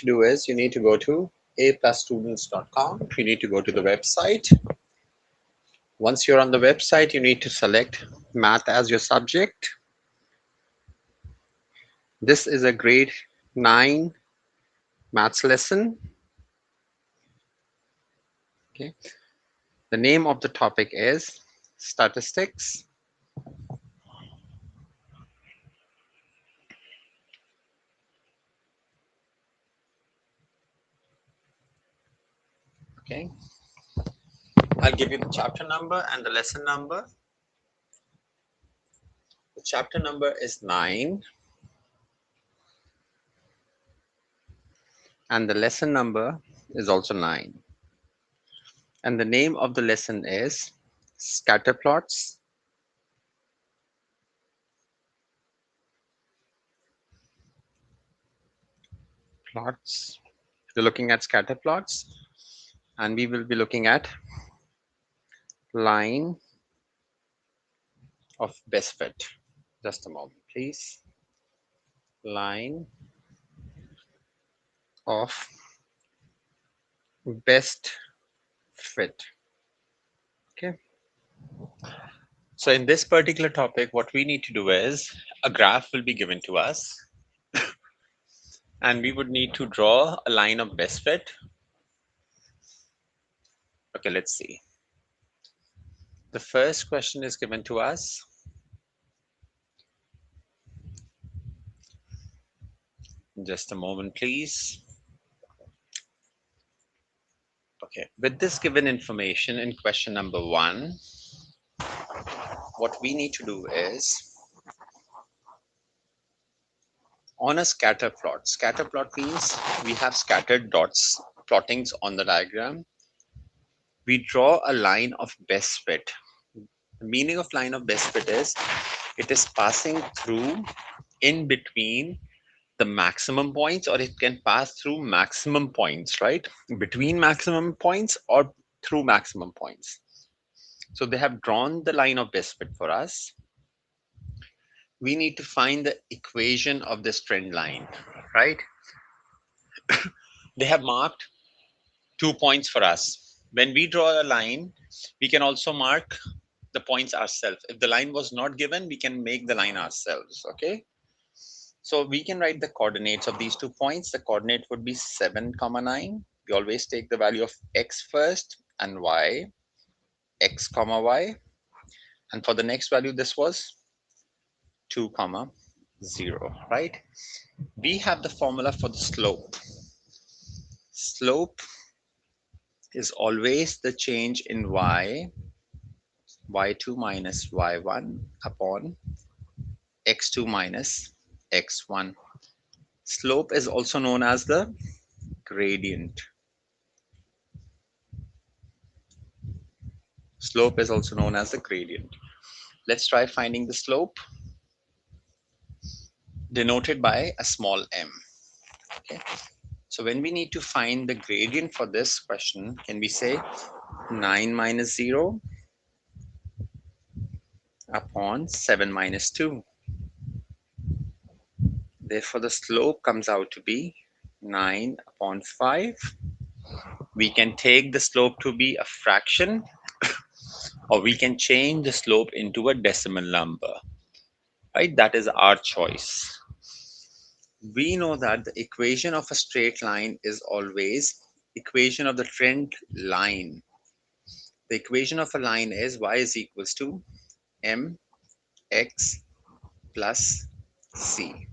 to do is you need to go to aplusstudents.com. You need to go to the website. Once you're on the website, you need to select math as your subject. This is a grade 9 maths lesson. Okay. The name of the topic is statistics. Okay. I'll give you the chapter number and the lesson number. The chapter number is 9 and the lesson number is also 9. And the name of the lesson is scatter plots. Plots. We're looking at scatter plots and we will be looking at line of best fit. Just a moment, please. Line of best fit. Okay. So in this particular topic, what we need to do is a graph will be given to us and we would need to draw a line of best fit. Okay, let's see. The first question is given to us. Just a moment, please. Okay, with this given information in question number 1, what we need to do is on a scatter plot. Scatter plot means we have scattered dots, plottings on the diagram. We draw a line of best fit. The meaning of line of best fit is it is passing through in between the maximum points, or it can pass through maximum points, right? Between maximum points or through maximum points. So they have drawn the line of best fit for us. We need to find the equation of this trend line, right? They have marked 2 points for us. When we draw a line, we can also mark the points ourselves. If the line was not given, we can make the line ourselves, okay? So we can write the coordinates of these 2 points. The coordinate would be 7, 9. We always take the value of x first and y, x, y. And for the next value, this was 2, 0, right? We have the formula for the slope. Slope is always the change in y2 minus y1 upon x2 minus x1. Slope is also known as the gradient. Slope is also known as the gradient. Let's try finding the slope, denoted by a small m. Okay. So when we need to find the gradient for this question, can we say 9 minus 0 upon 7 minus 2? Therefore, the slope comes out to be 9 upon 5. We can take the slope to be a fraction, or we can change the slope into a decimal number, right? That is our choice. We know that the equation of a straight line is always equation of the trend line. The equation of a line is y is equals to mx plus c.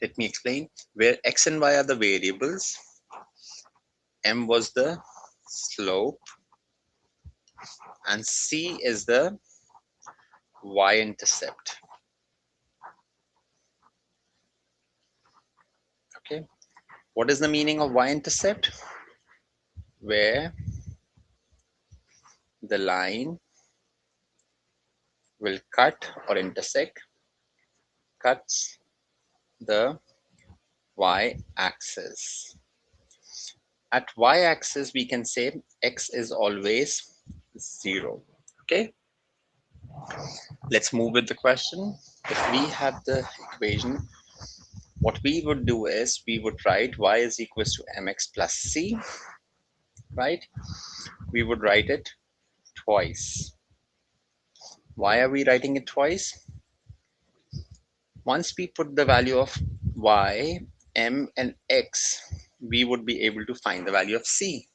Let me explain. Where x and y are the variables, m was the slope, and c is the y-intercept. Okay. What is the meaning of y-intercept? Where the line will cut or intersect, cuts the y-axis. At y-axis, we can say x is always 0. Okay. Let's move with the question. If we have the equation What we would do is we would write y is equals to mx plus c, right? We would write it twice. Why are we writing it twice? Once we put the value of y, m, and x, we would be able to find the value of c.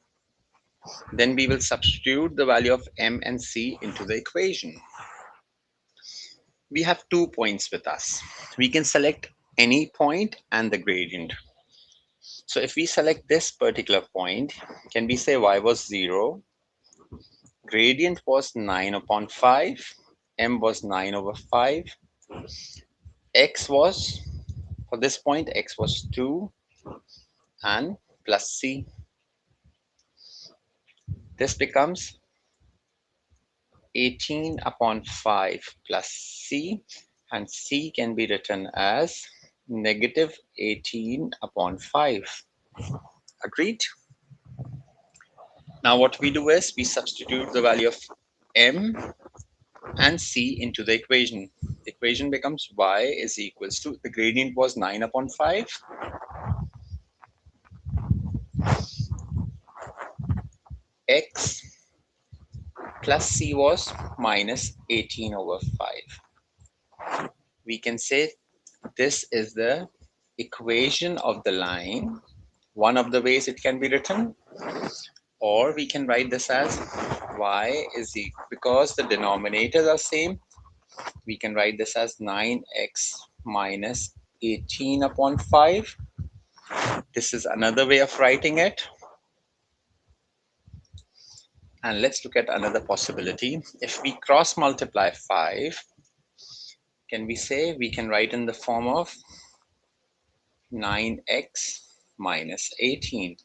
Then we will substitute the value of m and c into the equation. We have 2 points with us. We can select any point and the gradient. So if we select this particular point, can we say y was 0, gradient was 9 upon 5, m was 9 over 5, x was, for this point, x was 2, and plus c. This becomes 18 upon 5 plus c, and c can be written as negative 18 upon 5. Agreed? Now what we do is we substitute the value of m and c into the equation. The equation becomes y is equals to, the gradient was 9 upon 5, x plus c was minus 18 over 5. We can say this is the equation of the line. One of the ways it can be written, or we can write this as y is equal, because the denominators are same, we can write this as 9x minus 18 upon 5. This is another way of writing it. And let's look at another possibility. If we cross multiply 5, can we say we can write in the form of 9x minus 18.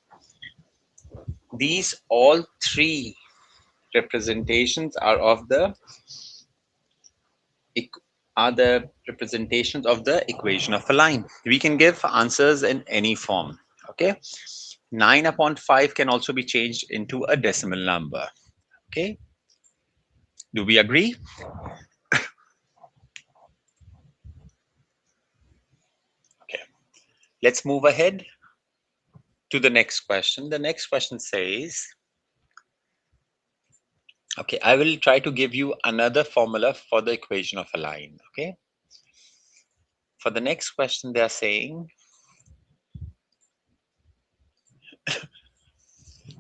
These all three representations are of the representations of the equation of a line. We can give answers in any form. Okay, 9 upon 5 can also be changed into a decimal number. Okay, do we agree? Okay, let's move ahead to the next question. The next question says, okay, I will try to give you another formula for the equation of a line. Okay, for the next question, they are saying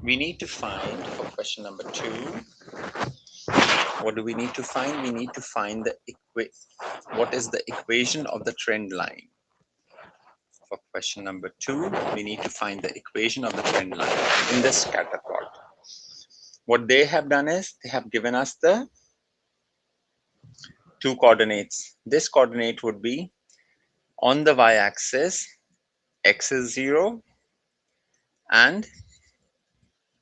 we need to find, for question number 2, what do we need to find? We need to find the what is the equation of the trend line. For question number 2, we need to find the equation of the trend line in this scatter plot. What they have done is they have given us the 2 coordinates. This coordinate would be on the y-axis, x is 0 and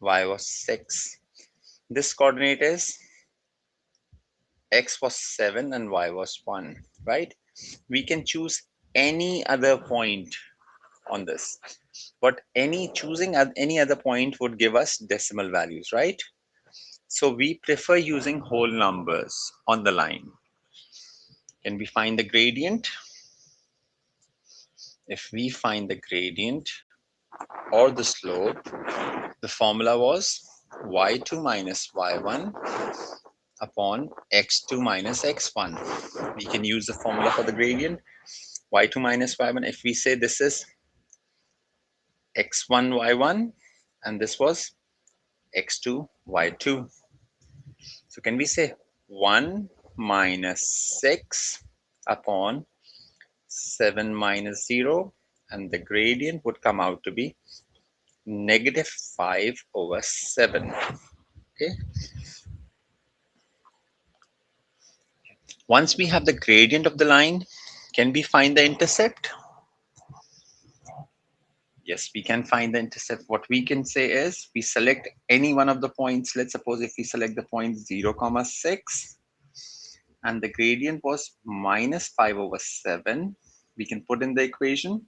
y was 6. This coordinate is x was 7 and y was 1, right? We can choose any other point on this, but choosing any other point would give us decimal values, right? So we prefer using whole numbers on the line. Can we find the gradient? If we find the gradient or the slope, the formula was y2 minus y1 upon x2 minus x1. We can use the formula for the gradient, y2 minus y1. If we say this is x1 y1 and this was x2 y2, so can we say 1 minus 6 upon 7 minus 0, and the gradient would come out to be negative 5 over 7. Okay, once we have the gradient of the line, can we find the intercept? Yes, we can find the intercept. What we can say is we select any one of the points. Let's suppose if we select the point 0, 6, and the gradient was minus 5 over 7, we can put in the equation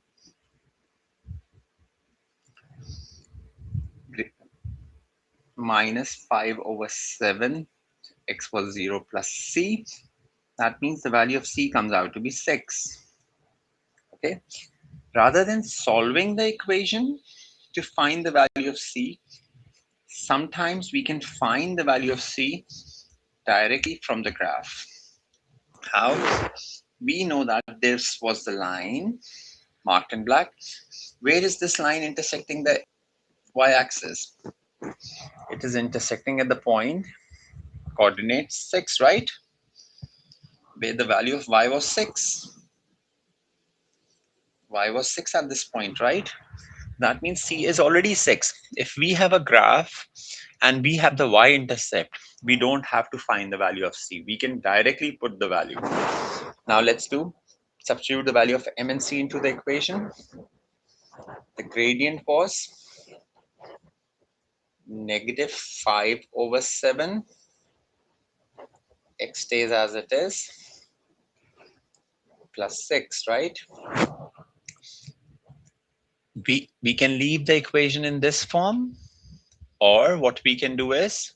minus 5 over 7, x was 0 plus c. That means the value of c comes out to be 6. Okay, Rather than solving the equation to find the value of C, sometimes we can find the value of C directly from the graph. How? We know that this was the line marked in black. Where is this line intersecting the y-axis? It is intersecting at the point coordinate 6, right? Where the value of y was 6. Y was 6 at this point, right? That means C is already 6. If we have a graph and we have the y-intercept, we don't have to find the value of C. We can directly put the value. Now let's substitute the value of M and C into the equation. The gradient was -5/7. X stays as it is, plus 6, right? We can leave the equation in this form, or what we can do is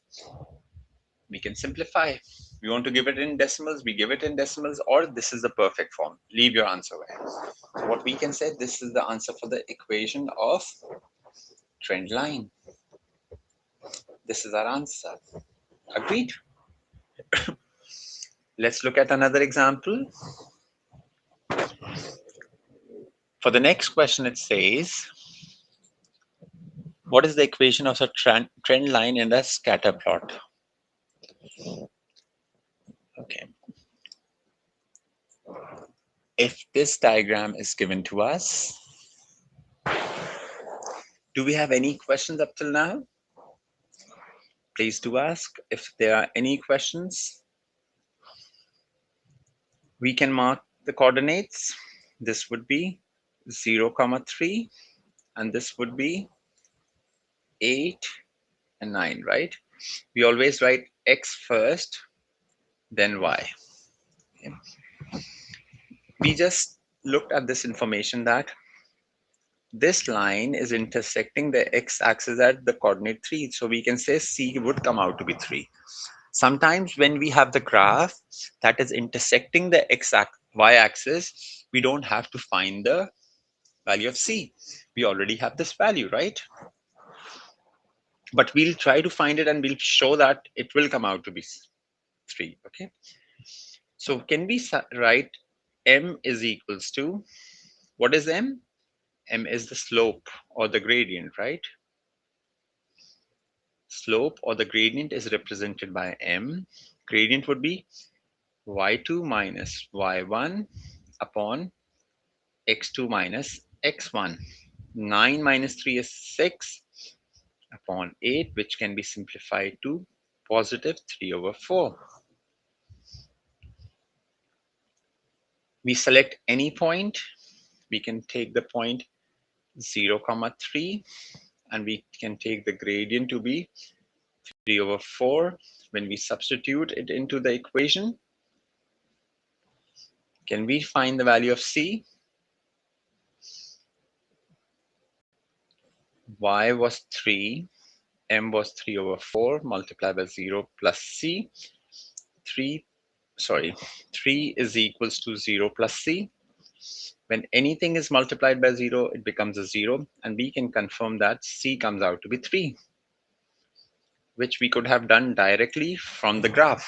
we can simplify. We want to give it in decimals, we give it in decimals, or this is the perfect form. Leave your answer where. So what we can say, this is the answer for the equation of trend line. This is our answer. Agreed? Let's look at another example. For the next question, it says, what is the equation of a trend line in a scatter plot? Okay. If this diagram is given to us, do we have any questions up till now? Please do ask if there are any questions. We can mark the coordinates. This would be 0, 3, and this would be 8 and 9, right? We always write X first, then Y. Okay. We just looked at this information that this line is intersecting the x-axis at the coordinate 3. So we can say C would come out to be 3. Sometimes when we have the graph that is intersecting the y-axis, we don't have to find the value of C. We already have this value, right? But we'll try to find it and we'll show that it will come out to be 3, okay? So can we write M is equals to, what is M? M is the slope or the gradient, right? Slope or the gradient is represented by M. Gradient would be y2 minus y1 upon x2 minus x1. 9 minus 3 is 6 upon 8, which can be simplified to positive 3/4. We select any point. We can take the point 0, 3, and we can take the gradient to be 3/4. When we substitute it into the equation, can we find the value of C? Y was 3, M was 3/4 multiplied by 0 plus C. 3 is equals to 0 plus C. When anything is multiplied by 0, it becomes a 0, and we can confirm that C comes out to be 3, which we could have done directly from the graph.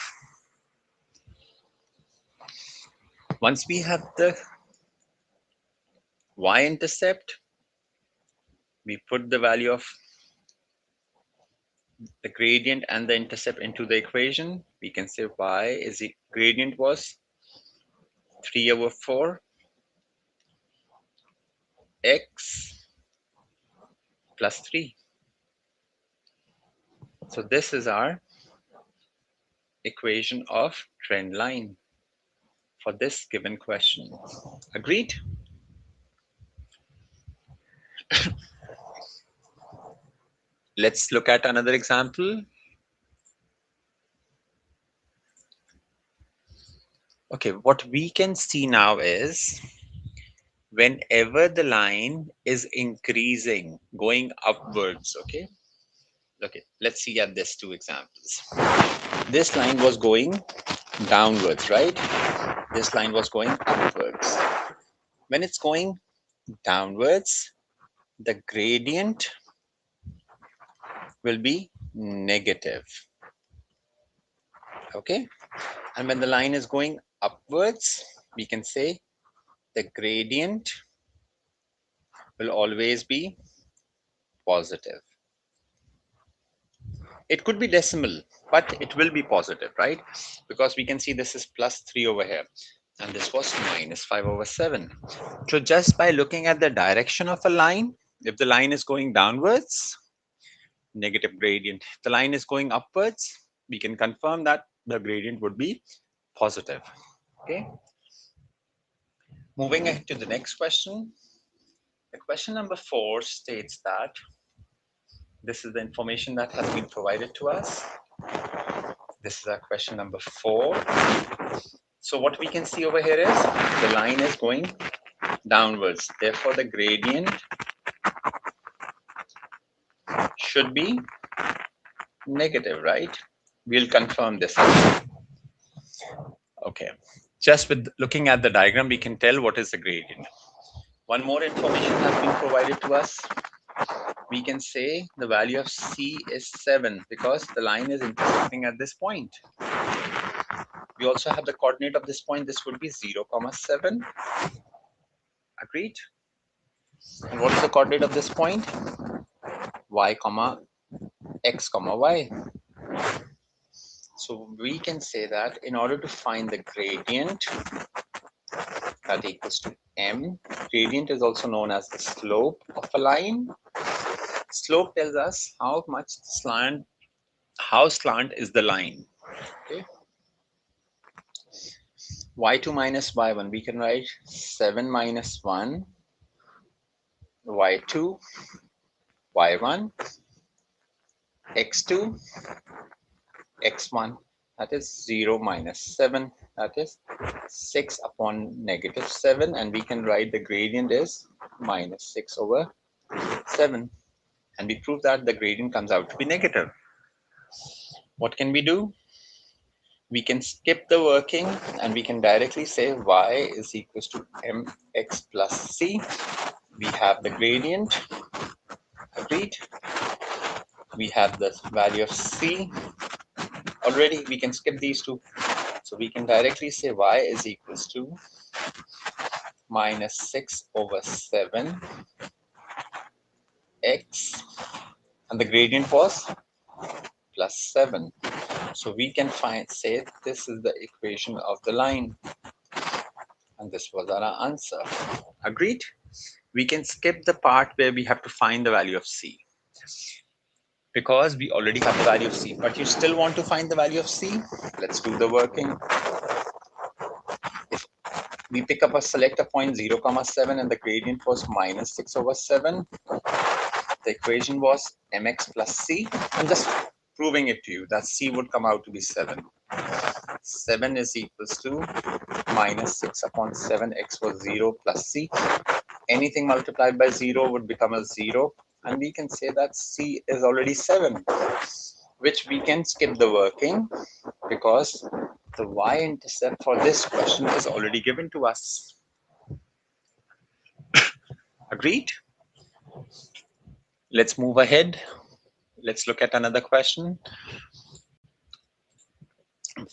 Once we have the y-intercept, we put the value of the gradient and the intercept into the equation. We can say y is the gradient was 3/4 x plus 3. So this is our equation of trend line for this given question. Agreed? Let's look at another example. Okay, what we can see now is whenever the line is increasing, going upwards, okay? Okay, let's see at these two examples. This line was going downwards, right? This line was going upwards. When it's going downwards, the gradient will be negative. Okay. And when the line is going upwards, we can say the gradient will always be positive. It could be decimal, but it will be positive, right? Because we can see this is plus 3 over here, and this was minus 5 over 7. So just by looking at the direction of a line, if the line is going downwards, negative gradient. If the line is going upwards, we can confirm that the gradient would be positive. Okay. Moving ahead to the next question. The question number 4 states that this is the information that has been provided to us. This is our question number 4. So what we can see over here is the line is going downwards. Therefore, the gradient should be negative, right? We'll confirm this. Okay. Just with looking at the diagram, we can tell what is the gradient. One more information has been provided to us. We can say the value of C is 7 because the line is intersecting at this point. We also have the coordinate of this point. This would be 0, 7. Agreed? And what is the coordinate of this point? Y, x, y. So we can say that in order to find the gradient that equals to m, gradient is also known as the slope of a line. Slope tells us how much slant, how slant is the line. Okay. y2 minus y1, we can write 7 minus 1, y2, y1, x2, x1, that is 0 minus 7, that is 6 upon negative 7, and we can write the gradient is minus 6 over 7. And we prove that the gradient comes out to be negative. What can we do? We can skip the working and we can directly say y is equals to mx plus c. We have the gradient, agreed. We have the value of c. Already we can skip these two. So we can directly say y is equals to minus 6 over 7 x, and the gradient was plus 7. So we can say this is the equation of the line, and this was our answer. Agreed? We can skip the part where we have to find the value of c because we already have the value of c, but you still want to find the value of c. Let's do the working. If we pick up a select a point 0, 7 and the gradient was minus 6 over 7, the equation was mx plus c. I'm just proving it to you that c would come out to be 7. 7 is equals to minus 6 upon 7, x was 0 plus c. Anything multiplied by 0 would become a 0, and we can say that c is already 7, which we can skip the working because the y-intercept for this question is already given to us. Agreed? Let's move ahead. Let's look at another question.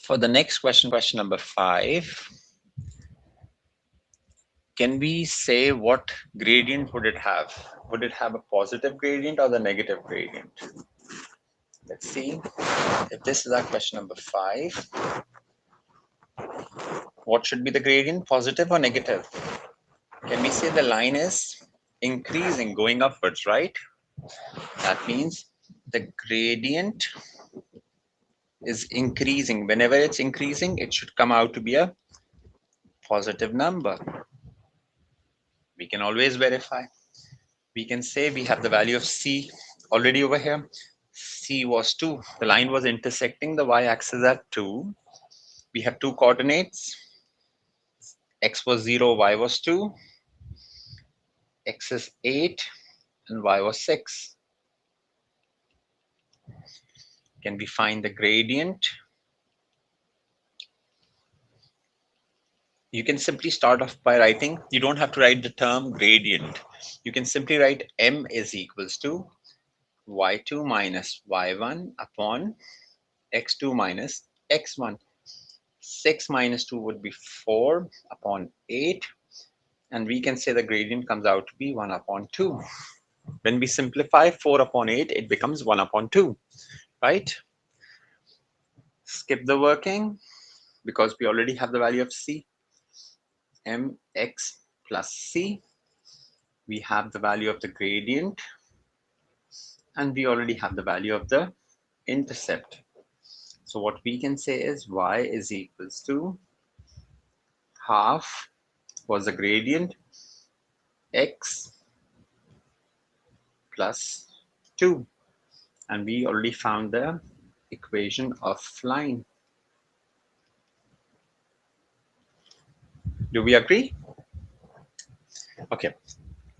For the next question, question number 5, can we say what gradient would it have? Would it have a positive gradient or the negative gradient? Let's see. If this is our question number 5, what should be the gradient, positive or negative? Can we say the line is increasing, going upwards, right? That means the gradient is increasing. Whenever it's increasing, it should come out to be a positive number. We can always verify. We can say we have the value of c already over here. C was 2. The line was intersecting the y-axis at 2. We have two coordinates. X was 0, y was 2. X is 8 and y was 6. Can we find the gradient? You can simply start off by writing, you don't have to write the term gradient. You can simply write m is equals to y2 minus y1 upon x2 minus x1. 6 minus 2 would be 4 upon 8, and we can say the gradient comes out to be 1 upon 2. When we simplify 4 upon 8, it becomes 1 upon 2, right? Skip the working because we already have the value of c. Mx plus c. We have the value of the gradient, and we already have the value of the intercept. So what we can say is y is equals to half was the gradient x plus 2, and we already found the equation of line. Do we agree? Okay,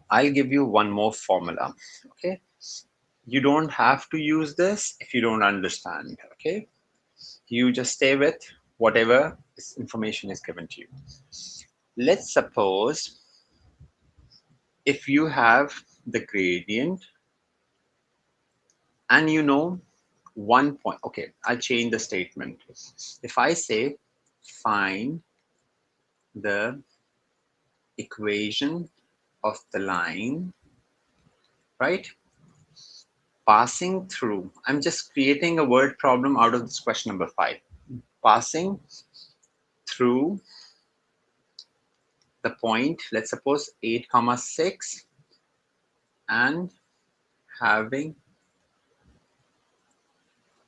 I'll give you one more formula. Okay, you don't have to use this if you don't understand. Okay, you just stay with whatever information is given to you. Let's suppose if you have the gradient and you know 1 point. Okay, I'll change the statement. If I say find the equation of the line, right, passing through, I'm just creating a word problem out of this question number 5. Passing through the point, let's suppose 8 comma 6, and having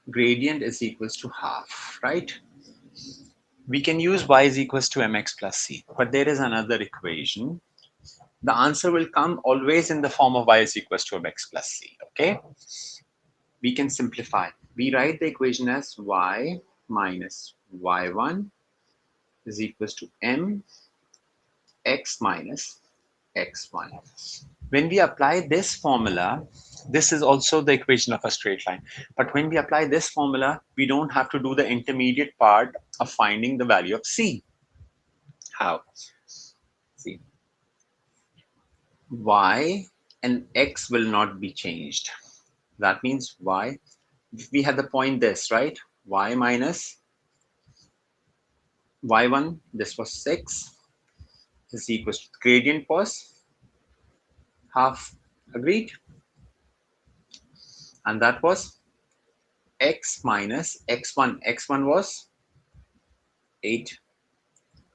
gradient is equals to half, right? We can use y is equals to mx plus c, but there is another equation. The answer will come always in the form of y is equals to mx plus c, okay? We can simplify. We write the equation as y minus y1 is equals to m x minus x1. When we apply this formula, this is also the equation of a straight line. But when we apply this formula, we don't have to do the intermediate part of finding the value of c. How? See, y and x will not be changed. That means y, we had the point this, right? Y minus y1, this was 6, is equals to gradient was half. Agreed? And that was x minus x1. x1 was 8.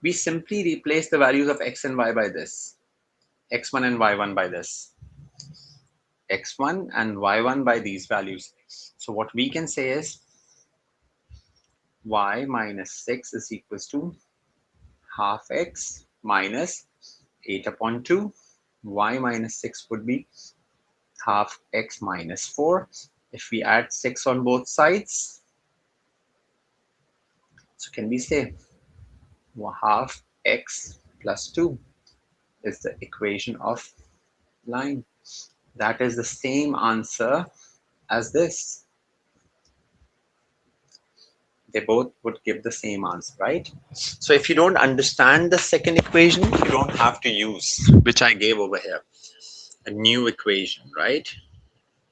We simply replace the values of x and y by this. x1 and y1 by this. x1 and y1 by these values. So what we can say is y minus 6 is equals to half x minus 8 upon 2. Y minus 6 would be half x minus 4. If we add 6 on both sides, so can we say half x plus 2 is the equation of line. That is the same answer as this. They both would give the same answer, right? So if you don't understand the second equation, you don't have to use, which I gave over here, a new equation, right?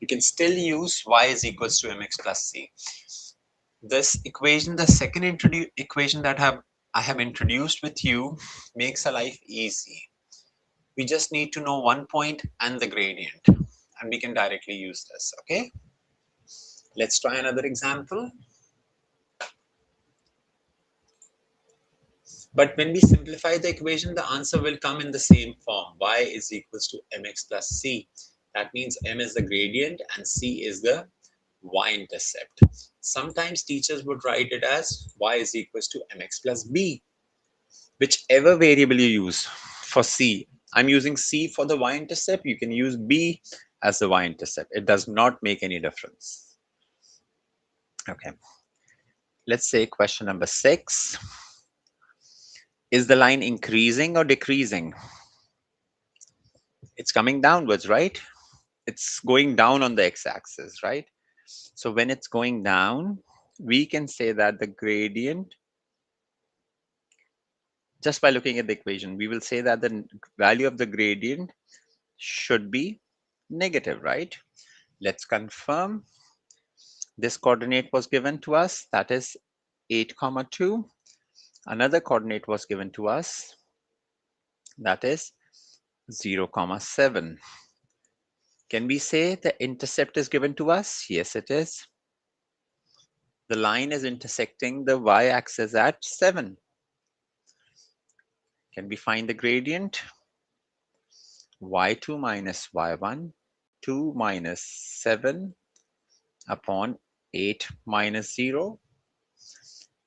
You can still use y is equals to mx plus c. This equation, the second equation that I have introduced with you, makes our life easy. We just need to know 1 point and the gradient, and we can directly use this, okay? Let's try another example. But when we simplify the equation, the answer will come in the same form. Y is equals to mx plus c. That means m is the gradient and c is the y-intercept. Sometimes teachers would write it as y is equals to mx plus b. Whichever variable you use for c. I'm using c for the y-intercept. You can use b as the y-intercept. It does not make any difference. Okay. Let's say question number 6. Is the line increasing or decreasing? It's coming downwards, right? It's going down on the x-axis, right? So when it's going down, we can say that the gradient Just by looking at the equation, we will say that the value of the gradient should be negative, right? Let's confirm. This coordinate was given to us, that is 8, 2. Another coordinate was given to us, that is 0, 7. Can we say the intercept is given to us? Yes, it is. The line is intersecting the y-axis at 7. Can we find the gradient? y2 minus y1, 2 minus 7 upon 8 minus 0.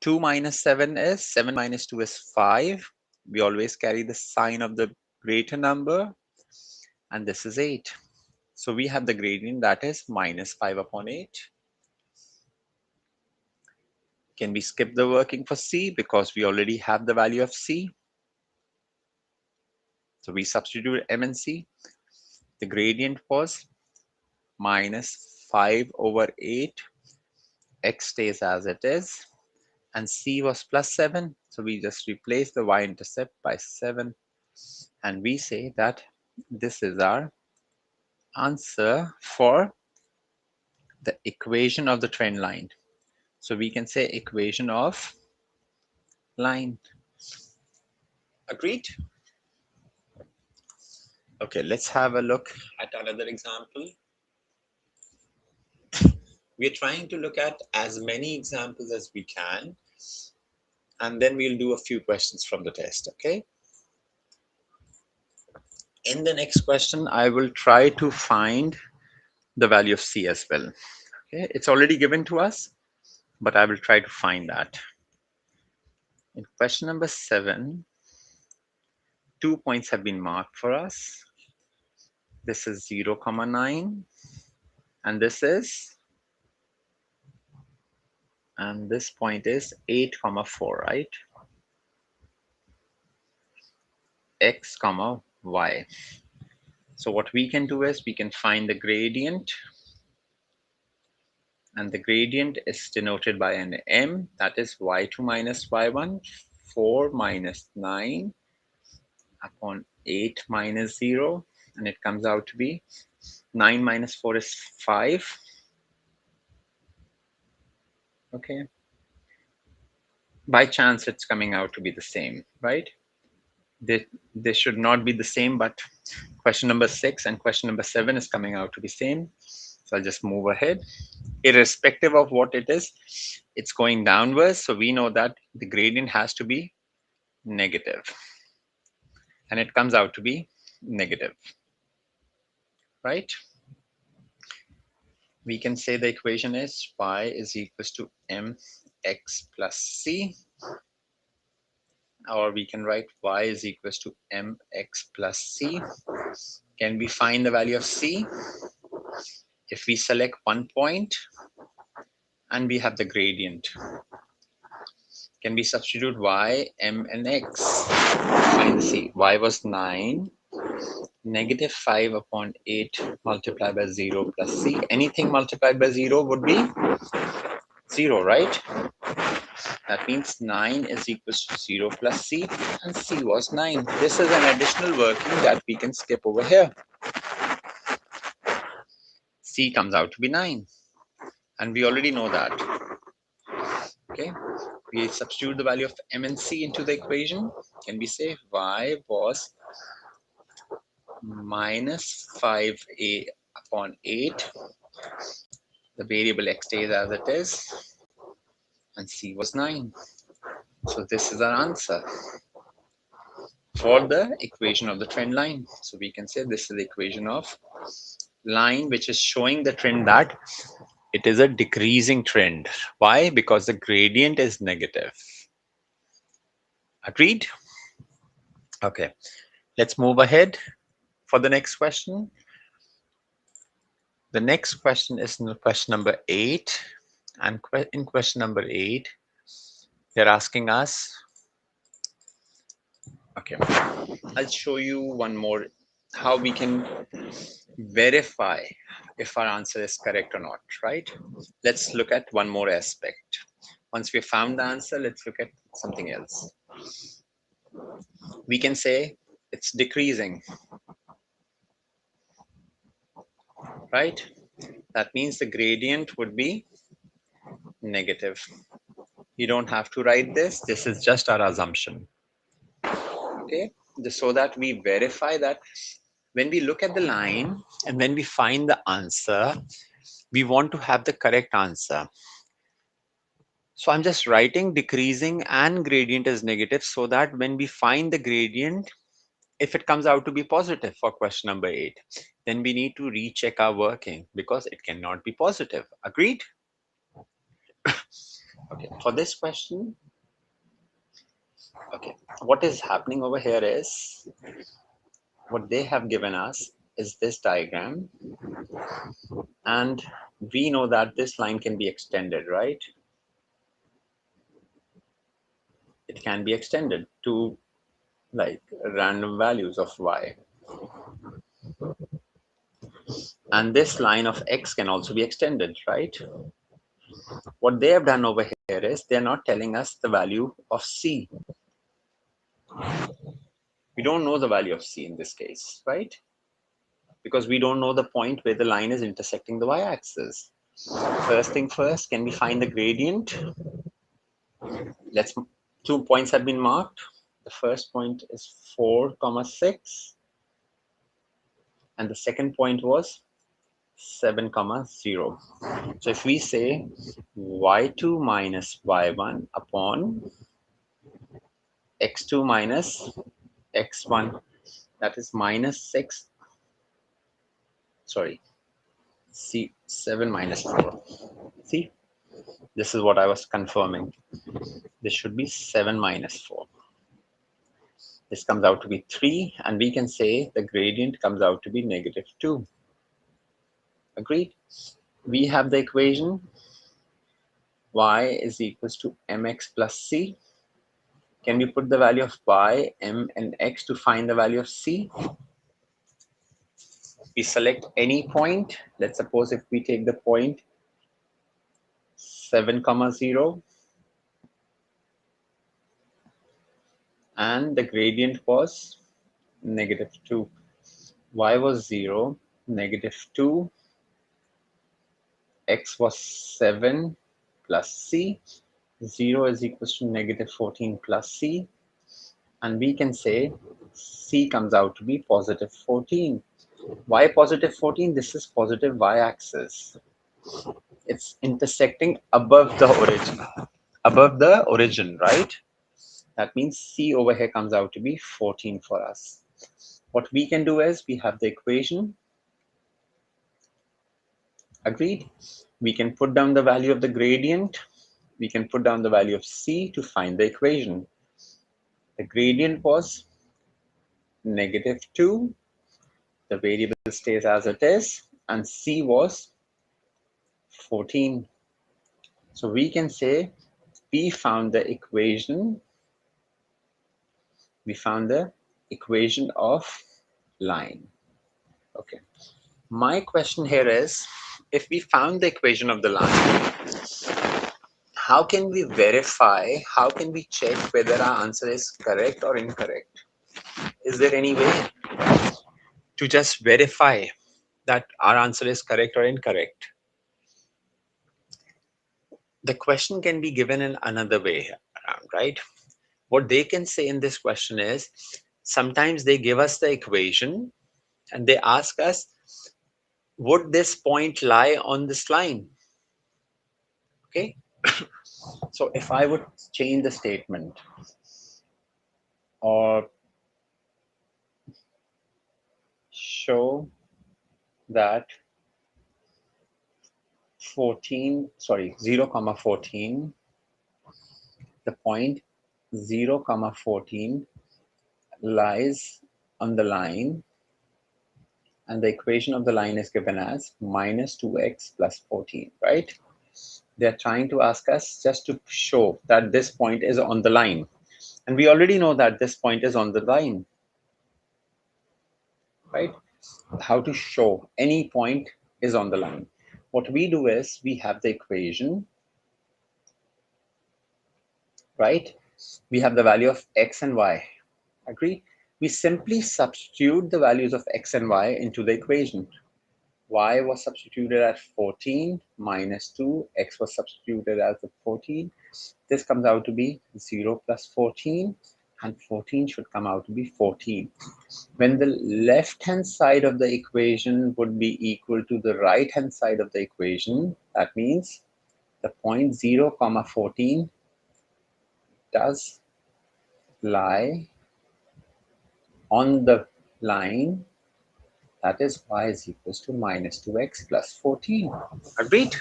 2 minus 7 is 7 minus 2 is 5. We always carry the sign of the greater number, and this is 8. So we have the gradient that is minus 5 upon 8. Can we skip the working for C because we already have the value of C? So we substitute M and C. The gradient was minus 5 over 8. X stays as it is. And C was plus 7. So we just replace the y-intercept by 7. And we say that this is our answer for the equation of the trend line. So we can say equation of line. Agreed? Okay, let's have a look at another example. We're trying to look at as many examples as we can, and then we'll do a few questions from the test, okay? In the next question, I will try to find the value of C as well. Okay, it's already given to us, but I will try to find that. In question number 7, 2 points have been marked for us. This is 0, 9, and this point is 8, 4, right? X, y. So what we can do is we can find the gradient, and the gradient is denoted by an m, that is y2 minus y1, 4 minus 9 upon 8 minus 0, and it comes out to be 9 minus 4 is 5. Okay. By chance, it's coming out to be the same, right? They should not be the same, but question number 6 and question number 7 is coming out to be same. So I'll just move ahead. Irrespective of what it is, it's going downwards. So we know that the gradient has to be negative. And it comes out to be negative, right? We can say the equation is y is equals to mx plus c. Or we can write y is equals to mx plus c. Can we find the value of c? If we select one point and we have the gradient, can we substitute y, m, and x? Find c. Y was 9, negative 5 upon 8 multiplied by 0 plus c. Anything multiplied by 0 would be 0, right? That means 9 is equals to 0 plus c, and c was 9. This is an additional working that we can skip over here. C comes out to be 9, and we already know that. Okay, we substitute the value of m and c into the equation. Can we say y was minus 5a upon 8? The variable x stays as it is, and c was 9. So this is our answer for the equation of the trend line. So we can say this is the equation of line which is showing the trend that it is a decreasing trend. Why? Because the gradient is negative. Agreed? Okay, let's move ahead for the next question. The next question is question number 8. And in question number 8, they're asking us, okay, I'll show you one more, how we can verify if our answer is correct or not, right? Let's look at one more aspect. Once we found the answer, let's look at something else. We can say it's decreasing, right? That means the gradient would be negative. You don't have to write this. This is just our assumption. Okay, just so that we verify that when we look at the line and when we find the answer, we want to have the correct answer. So I'm just writing decreasing and gradient is negative so that when we find the gradient, if it comes out to be positive for question number 8, then we need to recheck our working because it cannot be positive. Agreed? Okay, for this question, okay, what is happening over here is what they have given us is this diagram, and we know that this line can be extended, right? It can be extended to like random values of y, and this line of x can also be extended, right? What they have done over here is they're not telling us the value of c. We don't know the value of c in this case, right? Because we don't know the point where the line is intersecting the y-axis. First thing first, can we find the gradient? Let's 2 points have been marked. The first point is 4,6, and the second point was 7,0. So if we say y2 minus y1 upon x2 minus x1, that is minus 6, sorry, c 7 minus 4. See, this is what I was confirming. This should be 7 minus 4. This comes out to be 3, and we can say the gradient comes out to be negative 2. Agreed? We have the equation y is equals to mx plus c. Can we put the value of y, m, and x to find the value of c? We select any point. Let's suppose if we take the point 7, 0, and the gradient was negative 2. Y was 0, negative 2, x was 7 plus c. 0 is equals to negative 14 plus c. And we can say c comes out to be positive 14. Why positive 14? This is positive y-axis. It's intersecting above the origin, right? That means c over here comes out to be 14 for us. What we can do is we have the equation. Agreed? We can put down the value of the gradient. We can put down the value of c to find the equation. The gradient was negative 2. The variable stays as it is, and c was 14. So we can say we found the equation. We found the equation of line. Okay. My question here is, if we found the equation of the line, how can we verify, how can we check whether our answer is correct or incorrect? Is there any way to just verify that our answer is correct or incorrect? The question can be given in another way around, right? What they can say in this question is, sometimes they give us the equation and they ask us, would this point lie on this line? Okay. So if I would change the statement or show that 0, 14, the point 0, 14 lies on the line, and the equation of the line is given as minus 2x plus 14, right? They're trying to ask us just to show that this point is on the line. And we already know that this point is on the line, right? How to show any point is on the line. What we do is we have the equation, right? We have the value of x and y. Agree? We simply substitute the values of x and y into the equation. Y was substituted as 14 minus 2, x was substituted as 14. This comes out to be 0 plus 14, and 14 should come out to be 14. When the left hand side of the equation would be equal to the right hand side of the equation, that means the point 0 comma 14 does lie on the line, that is y is equals to minus 2x plus 14. Agreed?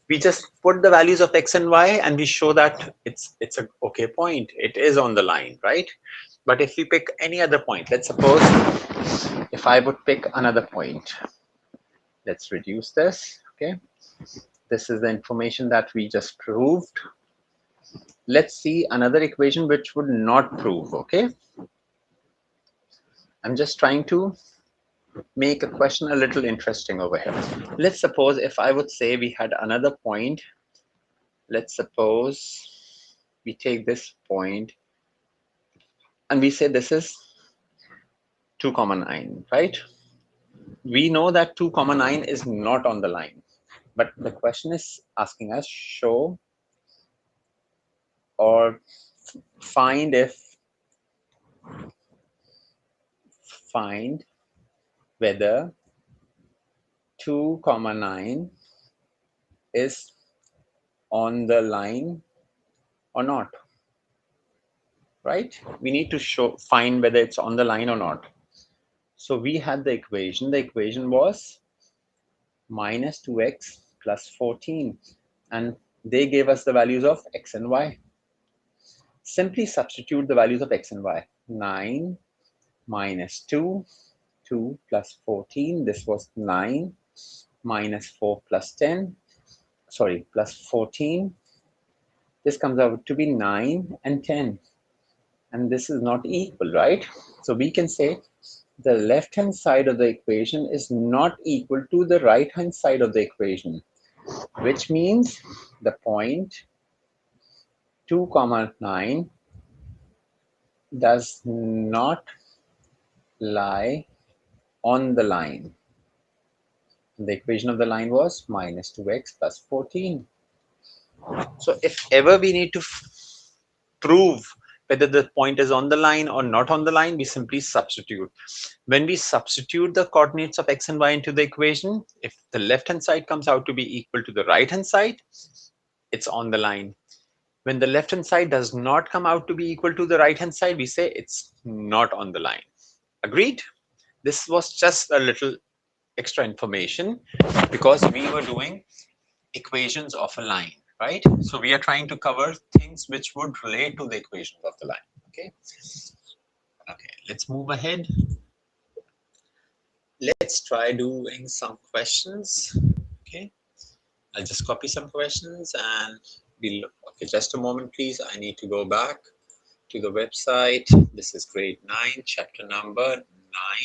We just put the values of x and y and we show that it's a okay point. It is on the line, right? But if we pick any other point, let's suppose if I would pick another point, let's reduce this. Okay, this is the information that we just proved. Let's see another equation which would not prove. Okay, I'm just trying to make a question a little interesting over here. Let's suppose if I would say we had another point. Let's suppose we take this point and we say this is 2 comma 9, right? We know that 2 comma 9 is not on the line, but the question is asking us show or find find whether 2 comma 9 is on the line or not, right? We need to find whether it's on the line or not. So we had the equation was minus 2x plus 14, and they gave us the values of x and y. Simply substitute the values of x and y. 9 minus 2, 2 plus 14, this was 9, minus 4 plus 10, sorry, plus 14, this comes out to be 9 and 10, and this is not equal, right? So we can say the left hand side of the equation is not equal to the right hand side of the equation, which means the point 2 comma 9 does not lie on the line. The equation of the line was minus 2x plus 14. So if ever we need to prove whether the point is on the line or not on the line, we simply substitute. When we substitute the coordinates of x and y into the equation, if the left hand side comes out to be equal to the right hand side, it's on the line. When the left hand side does not come out to be equal to the right hand side, we say it's not on the line. Agreed? This was just a little extra information because we were doing equations of a line, right? So we are trying to cover things which would relate to the equations of the line. Okay. Okay, let's move ahead. Let's try doing some questions. Okay, I'll just copy some questions and we'll, okay, just a moment, please. I need to go back to the website. This is grade 9, chapter number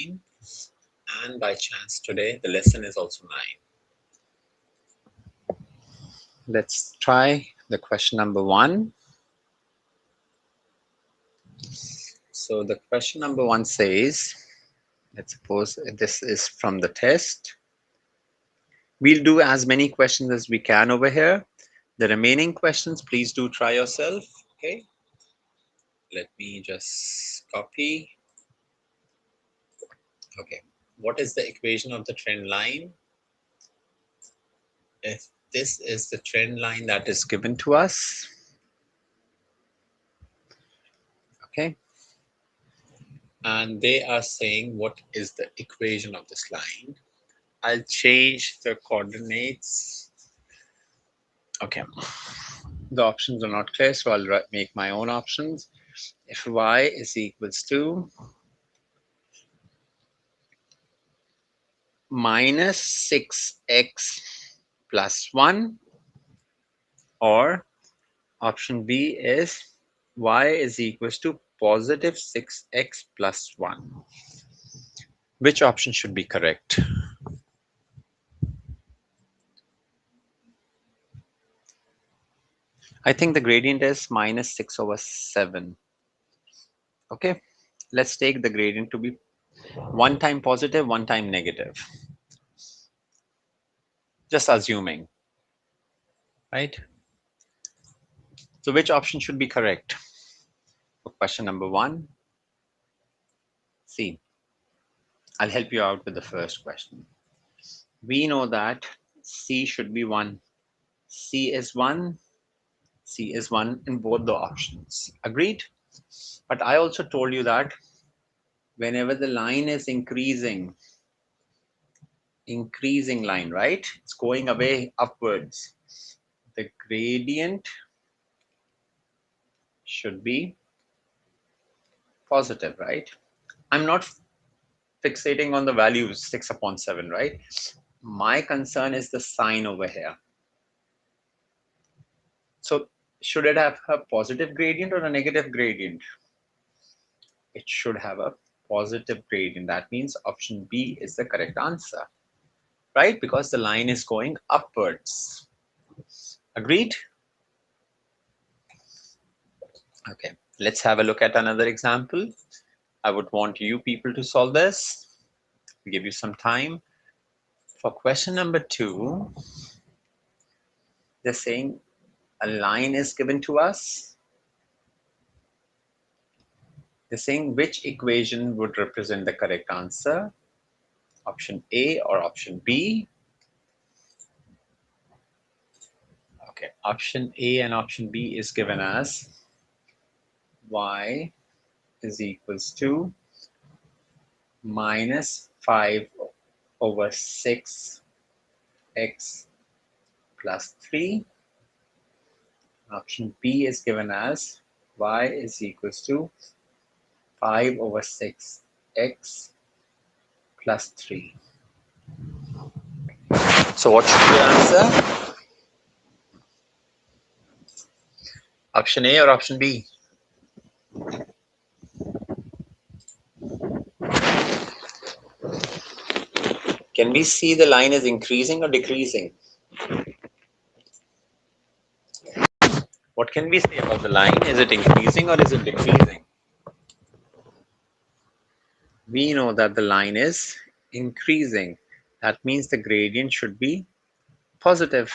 9. And by chance today, the lesson is also 9. Let's try the question number 1. So the question number 1 says, let's suppose this is from the test. We'll do as many questions as we can over here. The remaining questions, please do try yourself. Okay. Let me just copy. Okay. What is the equation of the trend line? If this is the trend line that is given to us. Okay. And they are saying what is the equation of this line. I'll change the coordinates. Okay. The options are not clear, so I'll make my own options. If y is equals to minus 6x plus 1, or option B is y is equals to positive 6x plus 1. Which option should be correct? I think the gradient is minus 6 over 7. Okay, let's take the gradient to be one time positive, one time negative. Just assuming, right? So which option should be correct? For question number one, C. I'll help you out with the first question. We know that C should be 1. C is 1. C is 1 in both the options. Agreed? But I also told you that whenever the line is increasing line, right? It's going away upwards. The gradient should be positive, right? I'm not fixating on the values 6 upon 7, right? My concern is the sign over here. So should it have a positive gradient or a negative gradient? It should have a positive gradient. That means option B is the correct answer, right? Because the line is going upwards. Agreed? Okay, let's have a look at another example. I would want you people to solve this. I'll give you some time. For question number 2, they're saying a line is given to us. They're saying which equation would represent the correct answer, option A or option B. Okay, option A and option B is given as y is equals to minus 5 over 6 x plus 3. Option B is given as y is equals to 5 over 6 x plus 3. So what should be your answer? Option A or option B? Can we see the line is increasing or decreasing? What can we say about the line? Is it increasing or is it decreasing? We know that the line is increasing. That means the gradient should be positive.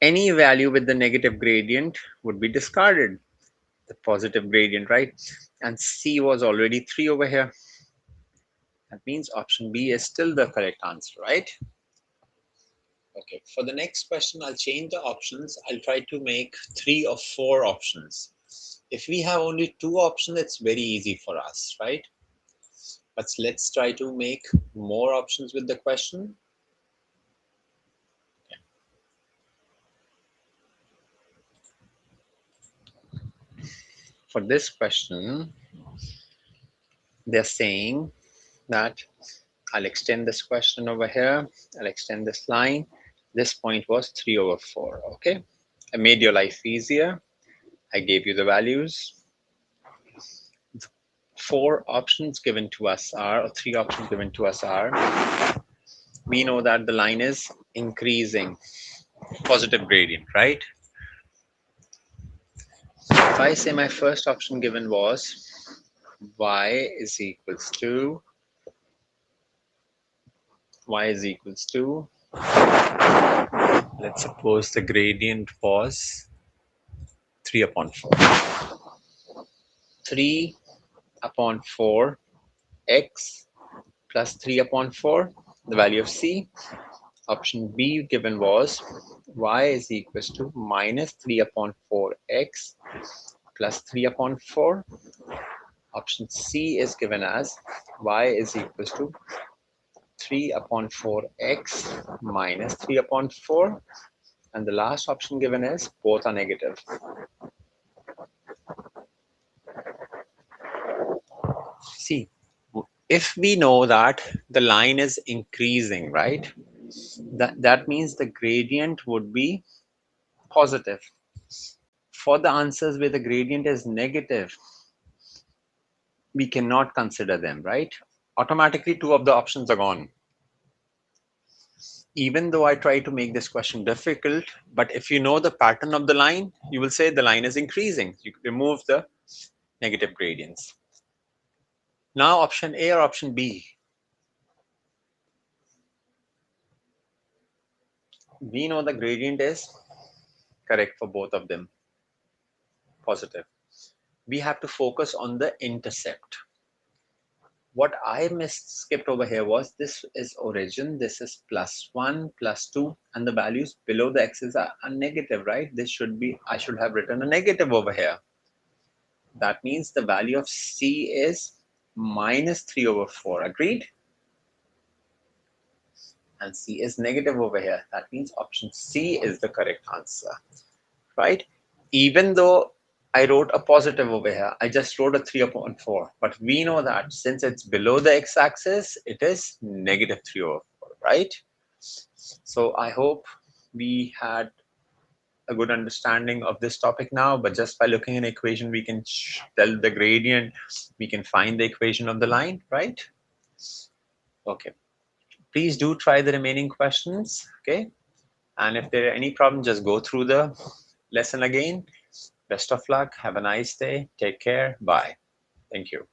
Any value with the negative gradient would be discarded. The positive gradient, right? And C was already 3 over here. That means option B is still the correct answer, right? Okay, for the next question, I'll change the options. I'll try to make 3 or 4 options. If we have only 2 options, it's very easy for us, right? But let's try to make more options with the question. Okay. For this question, they're saying that I'll extend this question over here. I'll extend this line. This point was 3 over 4. Okay. I made your life easier. I gave you the values. 4 options given to us are, or 3 options given to us are, we know that the line is increasing, positive gradient, right? If I say my first option given was y is equals to, let's suppose the gradient was 3 upon 4. 3 upon 4 x plus 3 upon 4, the value of C. Option B given was y is equals to minus 3 upon 4 x plus 3 upon 4. Option C is given as y is equals to 3 upon 4 x minus 3 upon 4. And the last option given is both are negative. See, if we know that the line is increasing, right? That means the gradient would be positive. For the answers where the gradient is negative, we cannot consider them, right? Automatically, 2 of the options are gone. Even though I try to make this question difficult, but if you know the pattern of the line, you will say the line is increasing. You remove the negative gradients. Now option A or option B? We know the gradient is correct for both of them, positive. We have to focus on the intercept. What I skipped over here was this is origin, this is +1, +2, and the values below the x's are negative, right? This should be, I should have written a negative over here. That means the value of C is -3/4. Agreed? And C is negative over here. That means option C is the correct answer, right? Even though I wrote a positive over here, I just wrote a 3/4. But we know that since it's below the x-axis, it is -3/4, right? So I hope we had a good understanding of this topic now, but just by looking at an equation, we can tell the gradient, we can find the equation of the line, right? Okay. Please do try the remaining questions, okay? And if there are any problems, just go through the lesson again. Best of luck. Have a nice day. Take care. Bye. Thank you.